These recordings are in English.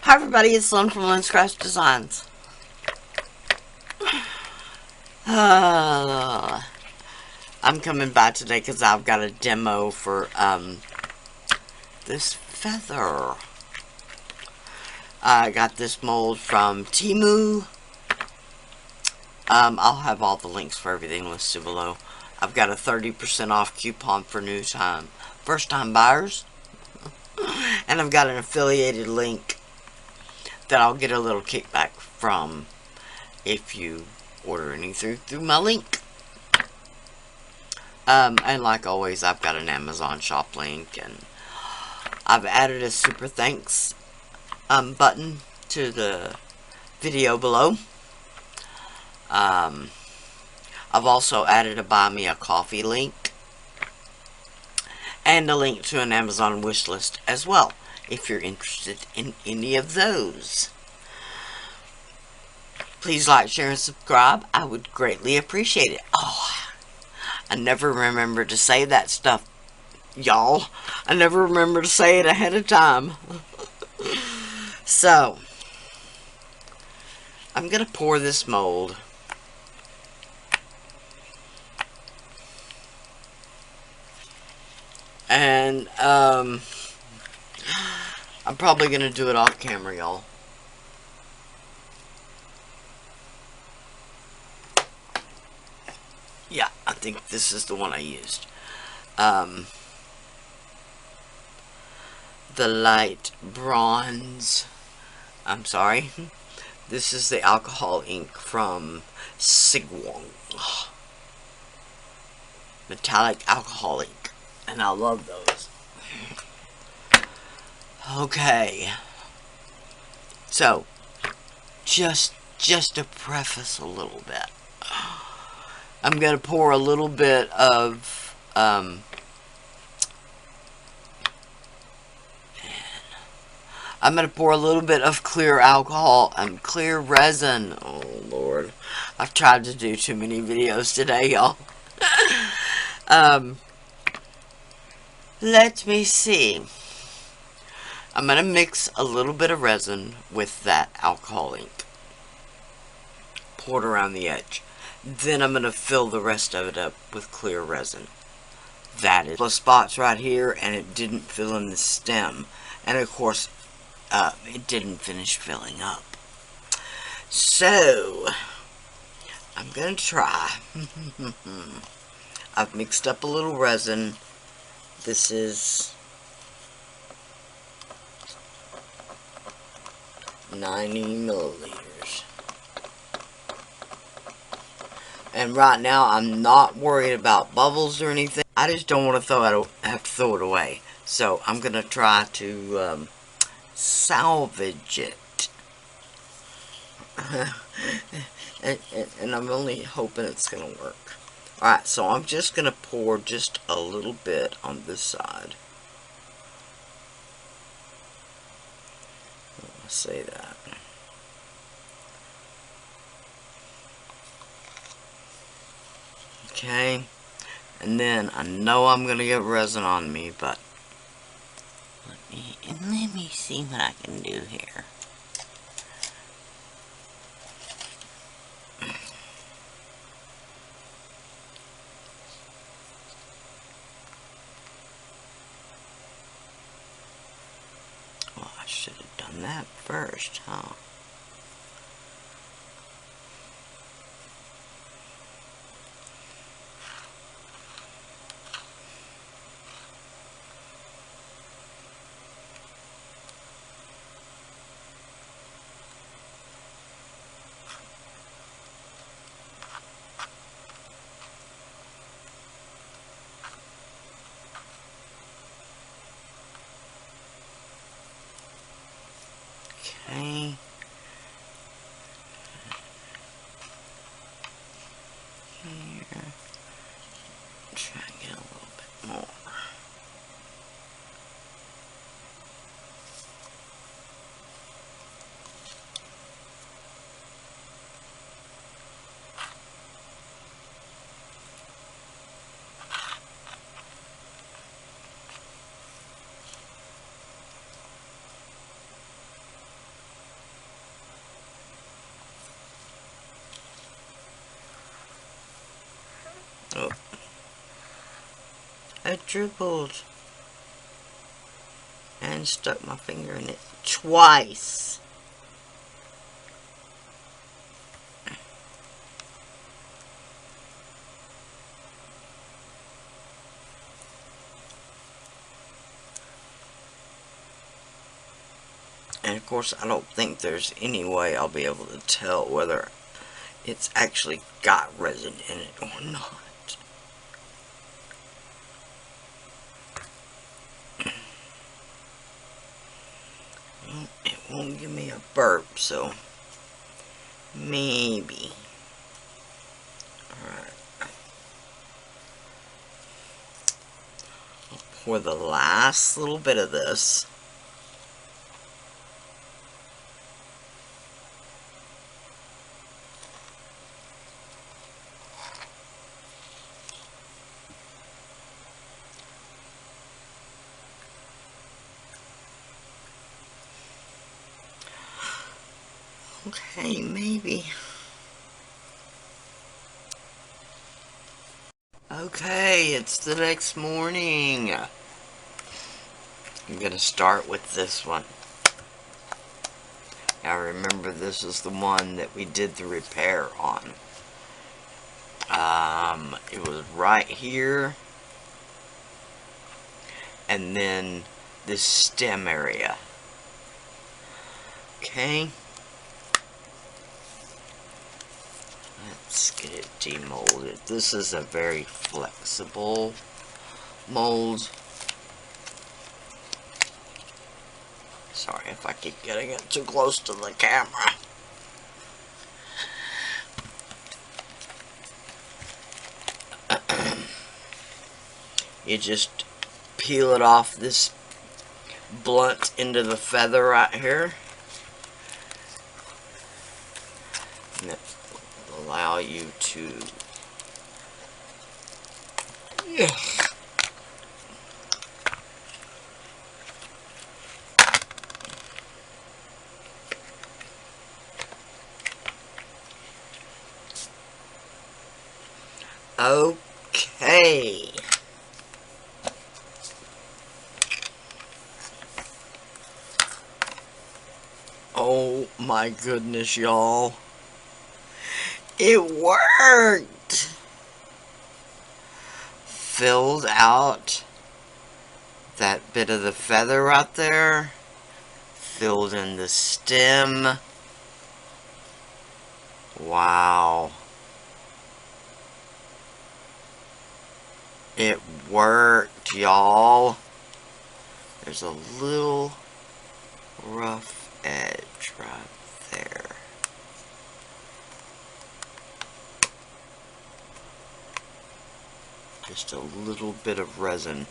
Hi everybody, it's Lynn from Lynn's Craft Designs. I'm coming by today because I've got a demo for this feather. I got this mold from TEMU. I'll have all the links for everything listed below. I've got a 30% off coupon for first time buyers. And I've got an affiliated link that I'll get a little kickback from if you order anything through my link. And like always, I've got an Amazon shop link, and I've added a super thanks button to the video below. I've also added a buy me a coffee link and a link to an Amazon wish list as well, if you're interested in any of those. Please like, share, and subscribe. I would greatly appreciate it. Oh, I never remember to say that stuff, y'all. I never remember to say it ahead of time. So, I'm going to pour this mold. And, I'm probably going to do it off camera, y'all. Yeah, I think this is the one I used. The light bronze. I'm sorry. This is the alcohol ink from Sigwong. Metallic alcohol ink. And I love those. Okay. So, just to preface a little bit, I'm going to pour a little bit of, I'm going to pour a little bit of clear alcohol and clear resin. Oh, Lord. I've tried to do too many videos today, y'all. Let me see. I'm going to mix a little bit of resin with that alcohol ink. Pour it around the edge. Then I'm going to fill the rest of it up with clear resin. That is. The spots right here, and it didn't fill in the stem. And of course, it didn't finish filling up. So, I'm going to try. I've mixed up a little resin. This is 90 milliliters. And right now, I'm not worried about bubbles or anything. I just don't want to have to throw it away. So, I'm going to try to salvage it. and I'm only hoping it's going to work. Alright, so I'm just going to pour just a little bit on this side. I'll say that. Okay, and then I know I'm going to get resin on me, but let me see what I can do here. Well, I should have done that first, huh? Okay. Here. Try and get a little bit more. Oh, I dribbled and stuck my finger in it twice. And of course, I don't think there's any way I'll be able to tell whether it's actually got resin in it or not. Well, it won't give me a burp, so maybe. Alright. I'll pour the last little bit of this. Okay, maybe. Okay, it's the next morning. I'm gonna start with this one. Now remember, this is the one that we did the repair on. It was right here, and then this stem area. Okay. Let's get it demolded. This is a very flexible mold. Sorry if I keep getting it too close to the camera. You just peel it off this blunt into the feather right here. And it will allow you to... Yeah. Okay. Oh my goodness, y'all. It worked! Filled out that bit of the feather right there. Filled in the stem. Wow. It worked, y'all. There's a little rough edge right there. Just a little bit of resin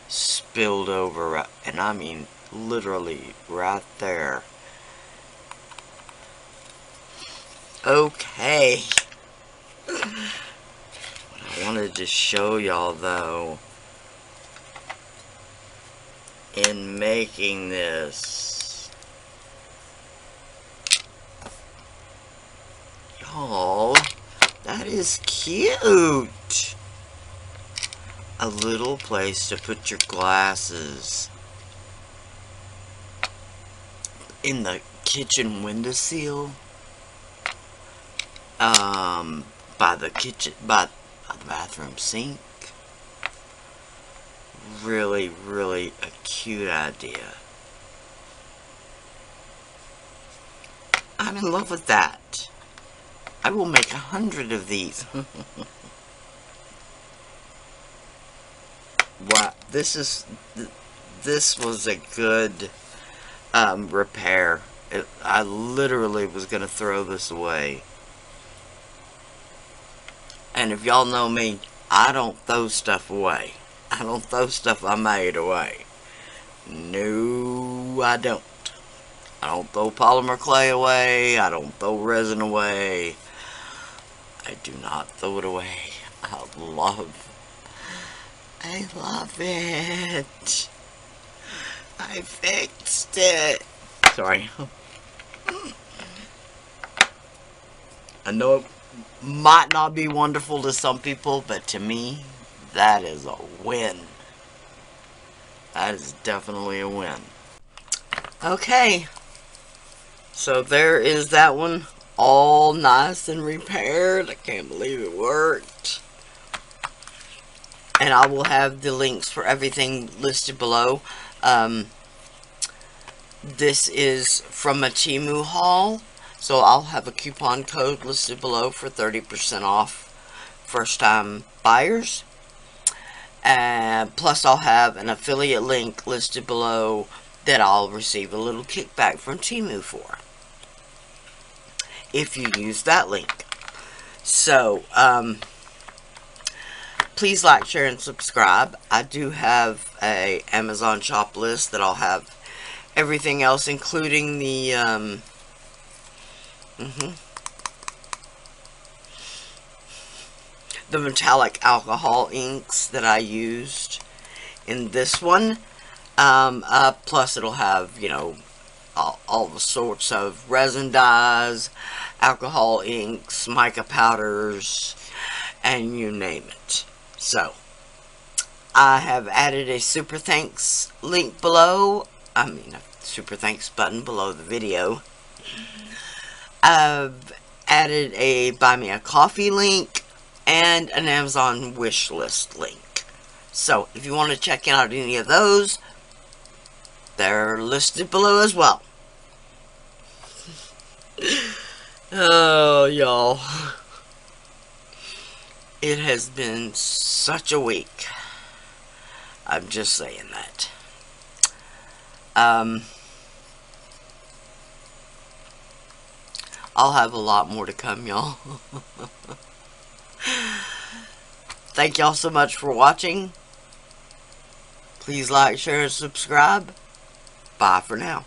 spilled over, and I mean literally right there. Okay. What I wanted to show y'all though, in making this, y'all, that is cute. A little place to put your glasses in the kitchen windowsill, by the kitchen, by the bathroom sink. Really, really a cute idea. I'm in love with that. I will make 100 of these. Wow, this was a good repair. I literally was gonna throw this away. And if y'all know me, I don't throw stuff away. I don't throw stuff I made away. No, I don't. I don't throw polymer clay away. I don't throw resin away. I do not throw it away. I love it. I fixed it. Sorry. I know might not be wonderful to some people, but to me, that is a win. That is definitely a win. Okay, so there is that one, all nice and repaired. I can't believe it worked. And I will have the links for everything listed below. This is from a TEMU haul, so I'll have a coupon code listed below for 30% off first time buyers. And plus I'll have an affiliate link listed below that I'll receive a little kickback from TEMU for, if you use that link. So, please like, share, and subscribe. I do have a Amazon shop list that I'll have everything else, including the, the metallic alcohol inks that I used in this one. Plus it'll have, you know, all the sorts of resin dyes, alcohol inks, mica powders, and you name it. So, I have added a super thanks link below. I mean, a super thanks button below the video. I've added a buy me a coffee link and an Amazon wish list link. So, if you want to check out any of those, they're listed below as well. Oh, y'all. It has been such a week. I'm just saying that. I'll have a lot more to come, y'all. Thank y'all so much for watching. Please like, share, and subscribe. Bye for now.